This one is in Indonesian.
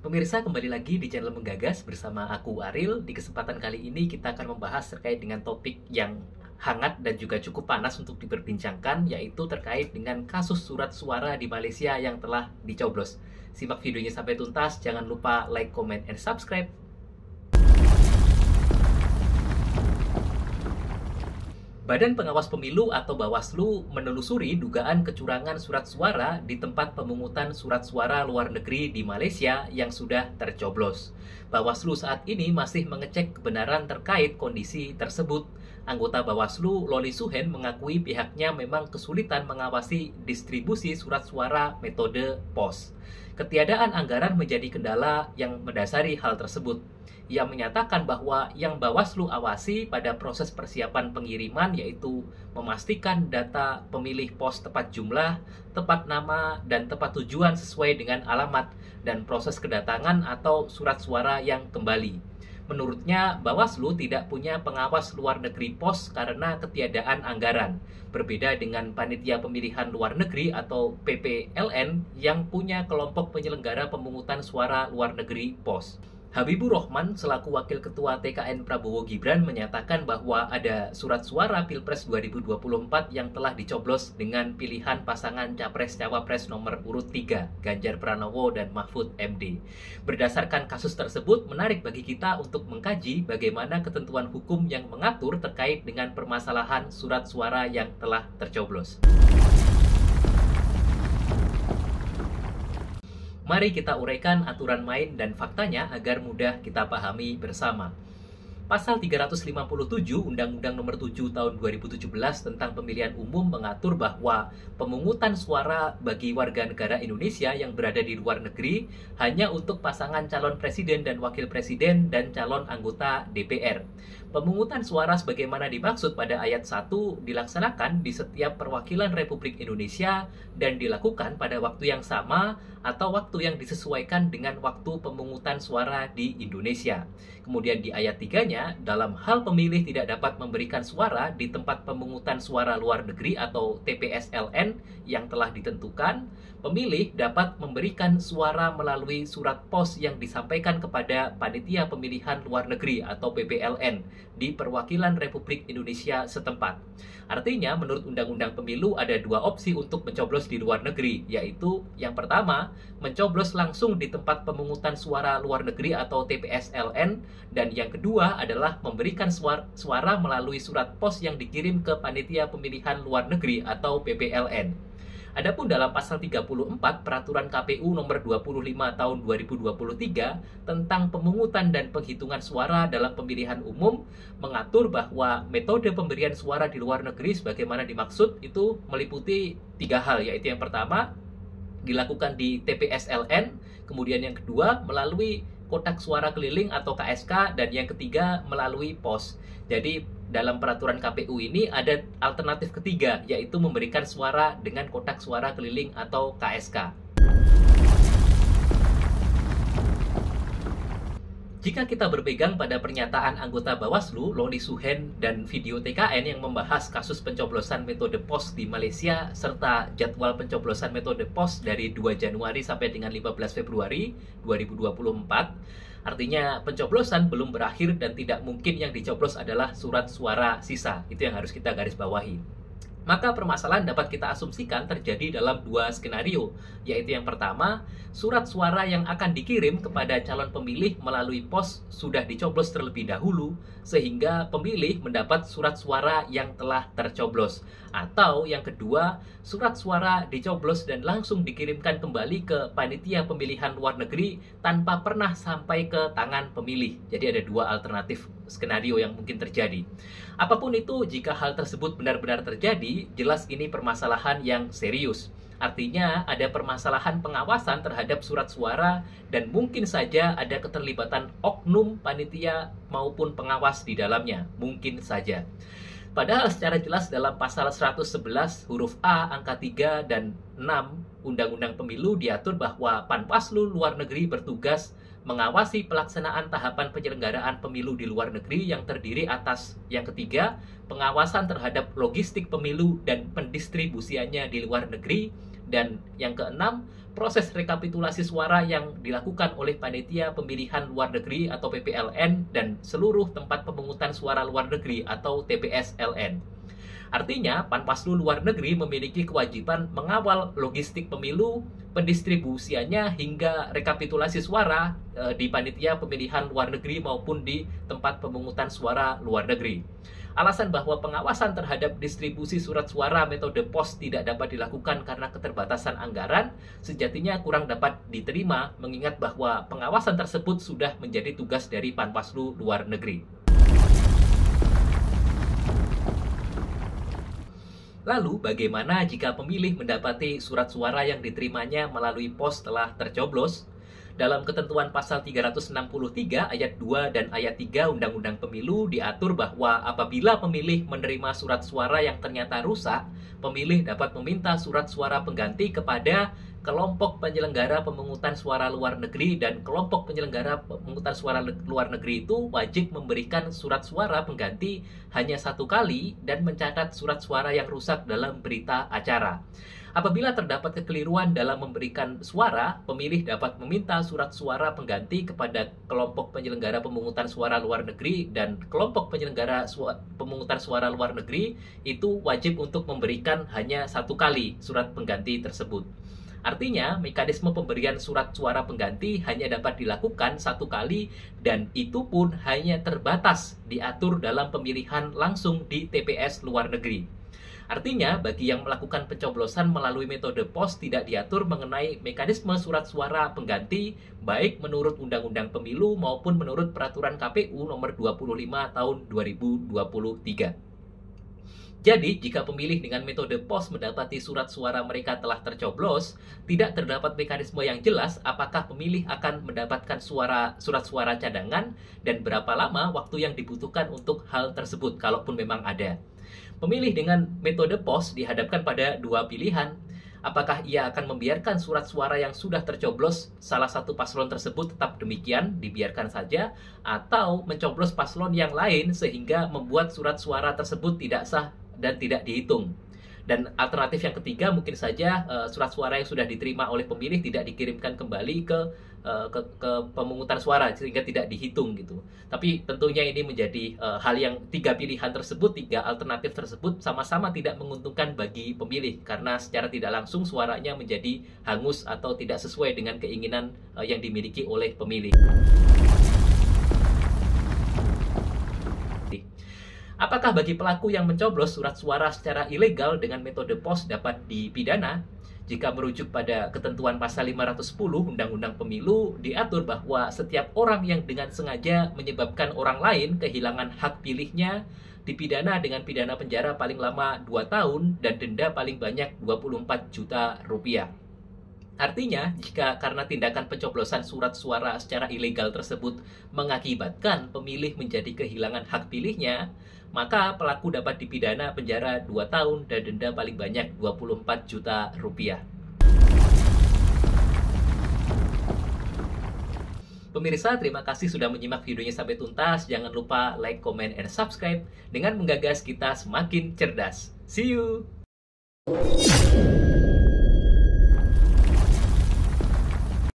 Pemirsa, kembali lagi di channel Menggagas bersama aku Aril. Di kesempatan kali ini kita akan membahas terkait dengan topik yang hangat dan juga cukup panas untuk diperbincangkan, yaitu terkait dengan kasus surat suara di Malaysia yang telah dicoblos. Simak videonya sampai tuntas, jangan lupa like, comment, and subscribe. Badan Pengawas Pemilu atau Bawaslu menelusuri dugaan kecurangan surat suara di tempat pemungutan surat suara luar negeri di Malaysia yang sudah tercoblos. Bawaslu saat ini masih mengecek kebenaran terkait kondisi tersebut. Anggota Bawaslu, Loli Suhen, mengakui pihaknya memang kesulitan mengawasi distribusi surat suara metode pos. Ketiadaan anggaran menjadi kendala yang mendasari hal tersebut. Ia menyatakan bahwa yang Bawaslu awasi pada proses persiapan pengiriman yaitu memastikan data pemilih pos tepat jumlah, tepat nama, dan tepat tujuan sesuai dengan alamat dan proses kedatangan atau surat suara yang kembali. Menurutnya, Bawaslu tidak punya pengawas luar negeri pos karena ketiadaan anggaran. Berbeda dengan Panitia Pemilihan Luar Negeri atau PPLN yang punya kelompok penyelenggara pemungutan suara luar negeri pos. Habibur Rahman selaku Wakil Ketua TKN Prabowo Gibran menyatakan bahwa ada surat suara Pilpres 2024 yang telah dicoblos dengan pilihan pasangan Capres-Cawapres nomor urut 3, Ganjar Pranowo dan Mahfud MD. Berdasarkan kasus tersebut, menarik bagi kita untuk mengkaji bagaimana ketentuan hukum yang mengatur terkait dengan permasalahan surat suara yang telah tercoblos. Mari kita uraikan aturan main dan faktanya agar mudah kita pahami bersama. Pasal 357 Undang-Undang Nomor 7 Tahun 2017 tentang Pemilihan Umum mengatur bahwa pemungutan suara bagi warga negara Indonesia yang berada di luar negeri hanya untuk pasangan calon presiden dan wakil presiden dan calon anggota DPR. Pemungutan suara sebagaimana dimaksud pada ayat 1 dilaksanakan di setiap perwakilan Republik Indonesia dan dilakukan pada waktu yang sama atau waktu yang disesuaikan dengan waktu pemungutan suara di Indonesia. Kemudian di ayat 3-nya, dalam hal pemilih tidak dapat memberikan suara di tempat pemungutan suara luar negeri atau TPSLN yang telah ditentukan, pemilih dapat memberikan suara melalui surat pos yang disampaikan kepada Panitia Pemilihan Luar Negeri atau PPLN di perwakilan Republik Indonesia setempat. Artinya, menurut Undang-Undang Pemilu ada dua opsi untuk mencoblos di luar negeri, yaitu yang pertama, mencoblos langsung di tempat pemungutan suara luar negeri atau TPSLN, dan yang kedua adalah memberikan suara melalui surat pos yang dikirim ke Panitia Pemilihan Luar Negeri atau PPLN. Adapun dalam pasal 34 Peraturan KPU nomor 25 tahun 2023 tentang pemungutan dan penghitungan suara dalam pemilihan umum mengatur bahwa metode pemberian suara di luar negeri sebagaimana dimaksud itu meliputi tiga hal, yaitu yang pertama dilakukan di TPSLN, kemudian yang kedua melalui kotak suara keliling atau KSK, dan yang ketiga melalui pos. Jadi dalam peraturan KPU ini ada alternatif ketiga, yaitu memberikan suara dengan kotak suara keliling atau KSK. Jika kita berpegang pada pernyataan anggota Bawaslu, Loli Suhen, dan video TKN yang membahas kasus pencoblosan metode pos di Malaysia, serta jadwal pencoblosan metode pos dari 2 Januari sampai dengan 15 Februari 2024, artinya pencoblosan belum berakhir dan tidak mungkin yang dicoblos adalah surat suara sisa. Itu yang harus kita garis bawahi. Maka permasalahan dapat kita asumsikan terjadi dalam dua skenario, yaitu yang pertama, surat suara yang akan dikirim kepada calon pemilih melalui pos sudah dicoblos terlebih dahulu, sehingga pemilih mendapat surat suara yang telah tercoblos. Atau yang kedua, surat suara dicoblos dan langsung dikirimkan kembali ke Panitia Pemilihan Luar Negeri tanpa pernah sampai ke tangan pemilih. Jadi ada dua alternatif skenario yang mungkin terjadi. Apapun itu, jika hal tersebut benar-benar terjadi, jelas ini permasalahan yang serius. Artinya ada permasalahan pengawasan terhadap surat suara dan mungkin saja ada keterlibatan oknum panitia maupun pengawas di dalamnya. Mungkin saja. Padahal secara jelas dalam pasal 111 huruf A angka 3 dan 6 Undang-Undang Pemilu diatur bahwa Panwaslu Luar Negeri bertugas mengawasi pelaksanaan tahapan penyelenggaraan pemilu di luar negeri yang terdiri atas yang ketiga, pengawasan terhadap logistik pemilu dan pendistribusiannya di luar negeri, dan yang keenam, proses rekapitulasi suara yang dilakukan oleh Panitia Pemilihan Luar Negeri atau PPLN dan seluruh tempat pemungutan suara luar negeri atau TPS-LN. Artinya, Panwaslu Luar Negeri memiliki kewajiban mengawal logistik pemilu, pendistribusiannya hingga rekapitulasi suara di Panitia Pemilihan Luar Negeri maupun di tempat pemungutan suara luar negeri. Alasan bahwa pengawasan terhadap distribusi surat suara metode pos tidak dapat dilakukan karena keterbatasan anggaran, sejatinya kurang dapat diterima mengingat bahwa pengawasan tersebut sudah menjadi tugas dari Panwaslu Luar Negeri. Lalu, bagaimana jika pemilih mendapati surat suara yang diterimanya melalui pos telah tercoblos? Dalam ketentuan pasal 363 ayat 2 dan ayat 3 Undang-Undang Pemilu diatur bahwa apabila pemilih menerima surat suara yang ternyata rusak, pemilih dapat meminta surat suara pengganti kepada kelompok penyelenggara pemungutan suara luar negeri, dan kelompok penyelenggara pemungutan suara luar negeri itu wajib memberikan surat suara pengganti hanya 1 kali dan mencatat surat suara yang rusak dalam berita acara. Apabila terdapat kekeliruan dalam memberikan suara, pemilih dapat meminta surat suara pengganti kepada kelompok penyelenggara pemungutan suara luar negeri, dan kelompok penyelenggara pemungutan suara luar negeri itu wajib untuk memberikan hanya 1 kali surat pengganti tersebut. Artinya, mekanisme pemberian surat suara pengganti hanya dapat dilakukan 1 kali dan itu pun hanya terbatas diatur dalam pemilihan langsung di TPS luar negeri. Artinya, bagi yang melakukan pencoblosan melalui metode pos tidak diatur mengenai mekanisme surat suara pengganti, baik menurut Undang-Undang Pemilu maupun menurut Peraturan KPU Nomor 25 Tahun 2023. Jadi, jika pemilih dengan metode pos mendapati surat suara mereka telah tercoblos, tidak terdapat mekanisme yang jelas apakah pemilih akan mendapatkan surat suara cadangan dan berapa lama waktu yang dibutuhkan untuk hal tersebut, kalaupun memang ada. Pemilih dengan metode pos dihadapkan pada 2 pilihan. Apakah ia akan membiarkan surat suara yang sudah tercoblos salah satu paslon tersebut tetap demikian, dibiarkan saja, atau mencoblos paslon yang lain sehingga membuat surat suara tersebut tidak sah dan tidak dihitung. Dan alternatif yang ketiga mungkin saja surat suara yang sudah diterima oleh pemilih tidak dikirimkan kembali ke pemungutan suara sehingga tidak dihitung gitu. Tapi tentunya ini menjadi hal yang 3 pilihan tersebut, 3 alternatif tersebut sama-sama tidak menguntungkan bagi pemilih karena secara tidak langsung suaranya menjadi hangus atau tidak sesuai dengan keinginan yang dimiliki oleh pemilih. Apakah bagi pelaku yang mencoblos surat suara secara ilegal dengan metode pos dapat dipidana? Jika merujuk pada ketentuan pasal 510 Undang-Undang Pemilu, diatur bahwa setiap orang yang dengan sengaja menyebabkan orang lain kehilangan hak pilihnya dipidana dengan pidana penjara paling lama 2 tahun dan denda paling banyak 24 juta rupiah. Artinya, jika karena tindakan pencoblosan surat suara secara ilegal tersebut mengakibatkan pemilih menjadi kehilangan hak pilihnya, maka pelaku dapat dipidana penjara 2 tahun dan denda paling banyak 24 juta rupiah. Pemirsa, terima kasih sudah menyimak videonya sampai tuntas. Jangan lupa like, comment, and subscribe dengan menggagas kita semakin cerdas. See you!